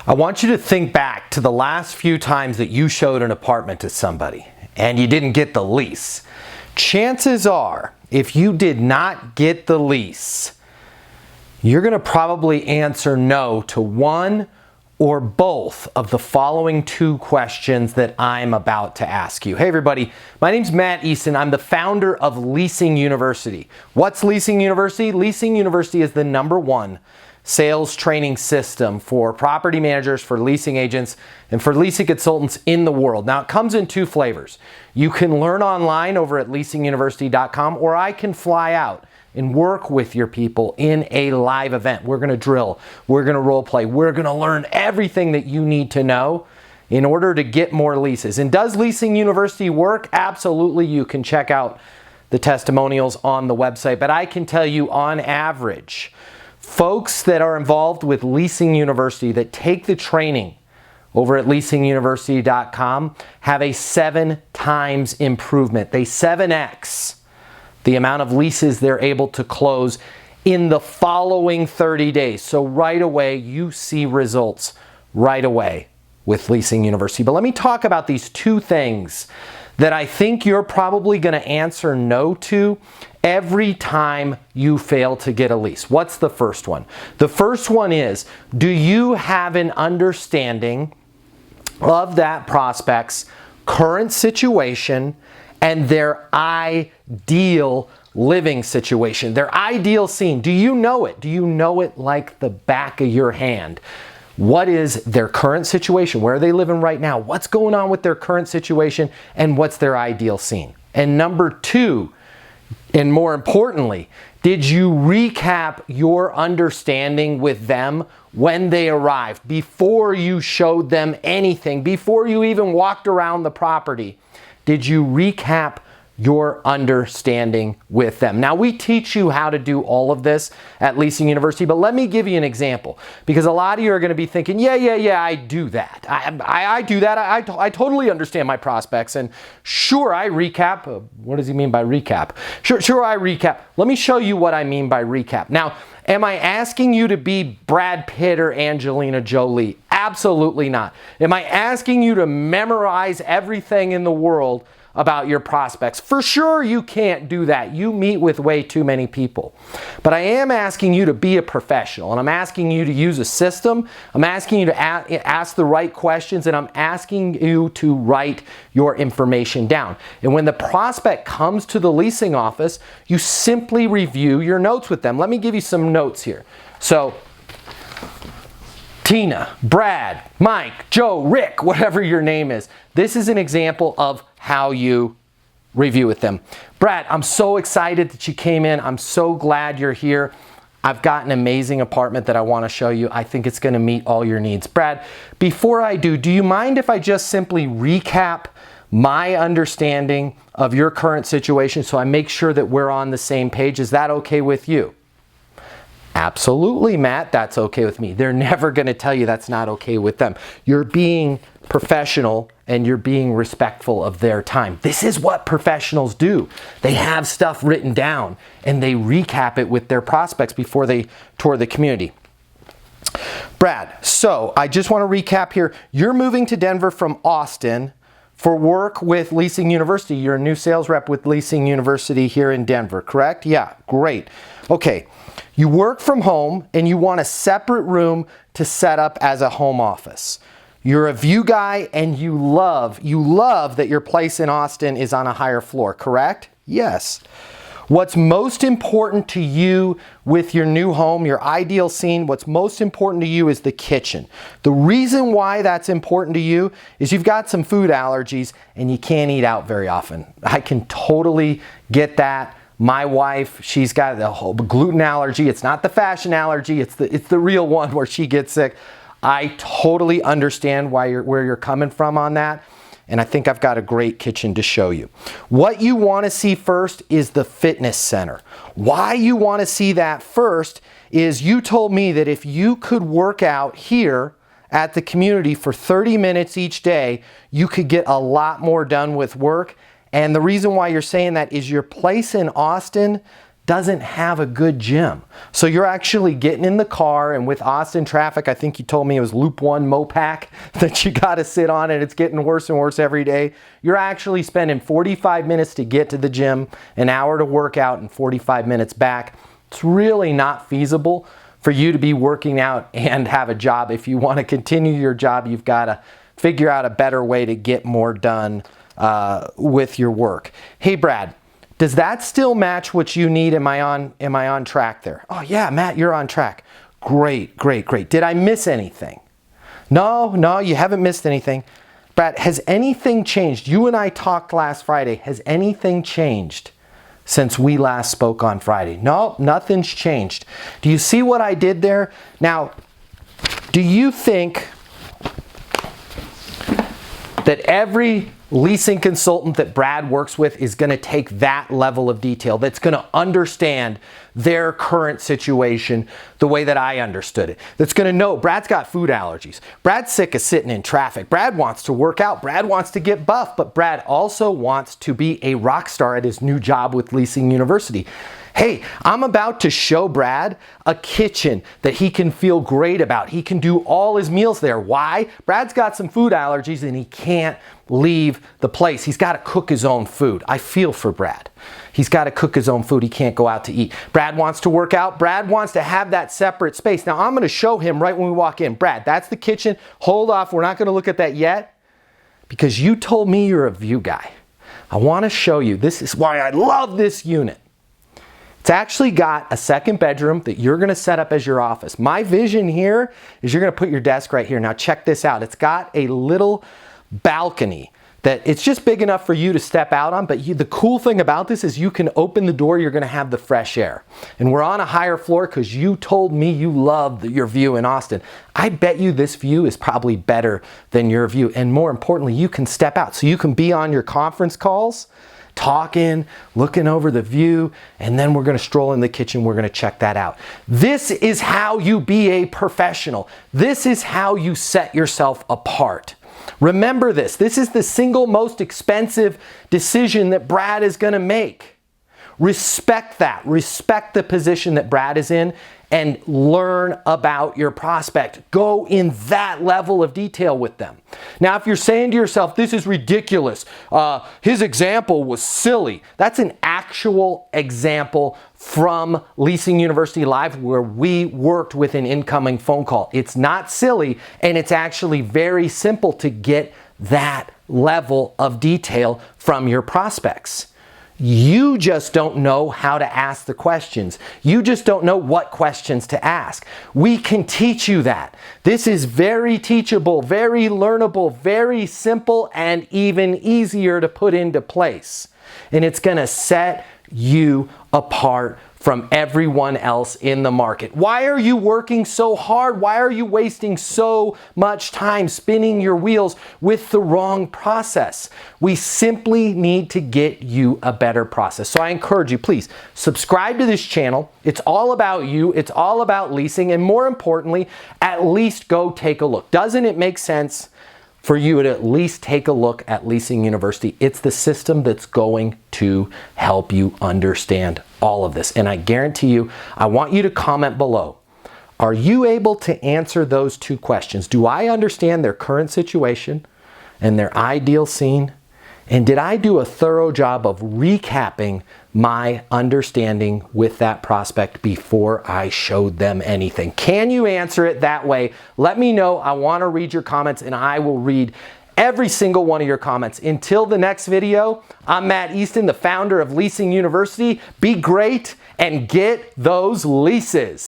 I want you to think back to the last few times that you showed an apartment to somebody and you didn't get the lease. Chances are, if you did not get the lease, you're going to probably answer no to one or both of the following two questions that I'm about to ask you. Hey everybody, my name's Matt Easton. I'm the founder of Leasing University. What's Leasing University? Leasing University is the #1 sales training system for property managers, for leasing agents, and for leasing consultants in the world. Now, it comes in two flavors. You can learn online over at leasinguniversity.com, or I can fly out and work with your people in a live event. We're gonna drill, we're gonna role play, we're gonna learn everything that you need to know in order to get more leases. And does Leasing University work? Absolutely. You can check out the testimonials on the website, but I can tell you on average, folks that are involved with Leasing University that take the training over at leasinguniversity.com have a 7 times improvement. They 7x the amount of leases they're able to close in the following 30 days. So right away, you see results right away with Leasing University. But let me talk about these two things that I think you're probably going to answer no to every time you fail to get a lease. What's the first one? The first one is, do you have an understanding of that prospect's current situation and their ideal living situation, their ideal scene? Do you know it? Do you know it like the back of your hand? What is their current situation? Where are they living right now? What's going on with their current situation? And what's their ideal scene? And number two, and more importantly, did you recap your understanding with them when they arrived, before you showed them anything, before you even walked around the property? Did you recap your understanding with them? Now, we teach you how to do all of this at Leasing University, but let me give you an example, because a lot of you are going to be thinking, yeah, I do that. I do that. I totally understand my prospects, and sure, I recap. What does he mean by recap? Sure, I recap. Let me show you what I mean by recap. Now, am I asking you to be Brad Pitt or Angelina Jolie? Absolutely not. Am I asking you to memorize everything in the world about your prospects? For sure, you can't do that. You meet with way too many people. But I am asking you to be a professional, and I'm asking you to use a system. I'm asking you to ask the right questions, and I'm asking you to write your information down. And when the prospect comes to the leasing office, you simply review your notes with them. Let me give you some notes here. So, Tina, Brad, Mike, Joe, Rick, whatever your name is. This is an example of how you review with them. Brad, I'm so excited that you came in. I'm so glad you're here. I've got an amazing apartment that I want to show you. I think it's going to meet all your needs. Brad, before I do you mind if I just simply recap my understanding of your current situation so I make sure that we're on the same page? Is that okay with you? Absolutely, Matt, that's okay with me. They're never going to tell you that's not okay with them. You're being professional and you're being respectful of their time. This is what professionals do. They have stuff written down and they recap it with their prospects before they tour the community. Brad, so I just want to recap here. You're moving to Denver from Austin for work with Leasing University. You're a new sales rep with Leasing University here in Denver, correct? Yeah, great. Okay, you work from home and you want a separate room to set up as a home office. You're a view guy and you love that your place in Austin is on a higher floor, correct? Yes. What's most important to you with your new home, your ideal scene, what's most important to you is the kitchen. The reason why that's important to you is you've got some food allergies and you can't eat out very often. I can totally get that. My wife, she's got the whole gluten allergy. It's not the fashion allergy, it's the real one where she gets sick. I totally understand where you're coming from on that. And I think I've got a great kitchen to show you. What you want to see first is the fitness center. Why you want to see that first is you told me that if you could work out here at the community for 30 minutes each day, you could get a lot more done with work. And the reason why you're saying that is your place in Austin doesn't have a good gym. So you're actually getting in the car, and with Austin traffic, I think you told me it was Loop 1 Mopac that you got to sit on, and it's getting worse and worse every day. You're actually spending 45 minutes to get to the gym, an hour to work out, and 45 minutes back. It's really not feasible for you to be working out and have a job. If you want to continue your job, you've got to figure out a better way to get more done with your work. Hey, Brad, does that still match what you need? Am I on track there? Oh yeah, Matt, you're on track. Great, great, great. Did I miss anything? No, you haven't missed anything. Brad, has anything changed? You and I talked last Friday. Has anything changed since we last spoke on Friday? No, nothing's changed. Do you see what I did there? Now, do you think that every leasing consultant that Brad works with is going to take that level of detail, that's going to understand their current situation the way that I understood it, that's going to know Brad's got food allergies, Brad's sick of sitting in traffic, Brad wants to work out, Brad wants to get buff, but Brad also wants to be a rock star at his new job with Leasing University? Hey, I'm about to show Brad a kitchen that he can feel great about. He can do all his meals there. Why? Brad's got some food allergies and he can't leave the place. He's got to cook his own food. I feel for Brad. He's got to cook his own food. He can't go out to eat. Brad wants to work out. Brad wants to have that separate space. Now, I'm going to show him right when we walk in. Brad, that's the kitchen. Hold off. We're not going to look at that yet because you told me you're a view guy. I want to show you. This is why I love this unit. It's actually got a second bedroom that you're going to set up as your office. My vision here is you're going to put your desk right here. Now check this out. It's got a little balcony that it's just big enough for you to step out on, but the cool thing about this is you can open the door, you're going to have the fresh air. And we're on a higher floor because you told me you love your view in Austin. I bet you this view is probably better than your view. And more importantly, you can step out. So you can be on your conference calls, talking, looking over the view, and then we're going to stroll in the kitchen. We're going to check that out. This is how you be a professional. This is how you set yourself apart. Remember this. This is the single most expensive decision that Brad is going to make. Respect that. Respect the position that Brad is in and learn about your prospect. Go in that level of detail with them. Now, if you're saying to yourself, this is ridiculous, his example was silly, that's an actual example from Leasing University Live where we worked with an incoming phone call. It's not silly, and it's actually very simple to get that level of detail from your prospects. You just don't know how to ask the questions. You just don't know what questions to ask. We can teach you that. This is very teachable, very learnable, very simple, and even easier to put into place. And it's going to set you apart from everyone else in the market. Why are you working so hard? Why are you wasting so much time spinning your wheels with the wrong process? We simply need to get you a better process. So I encourage you, please subscribe to this channel. It's all about you. It's all about leasing. And more importantly, at least go take a look. Doesn't it make sense for you to at least take a look at Leasing University? It's the system that's going to help you understand all of this. And I guarantee you, I want you to comment below. Are you able to answer those two questions? Do I understand their current situation and their ideal scene? And did I do a thorough job of recapping my understanding with that prospect before I showed them anything? Can you answer it that way? Let me know. I want to read your comments, and I will read every single one of your comments. Until the next video, I'm Matt Easton, the founder of Leasing University. Be great and get those leases.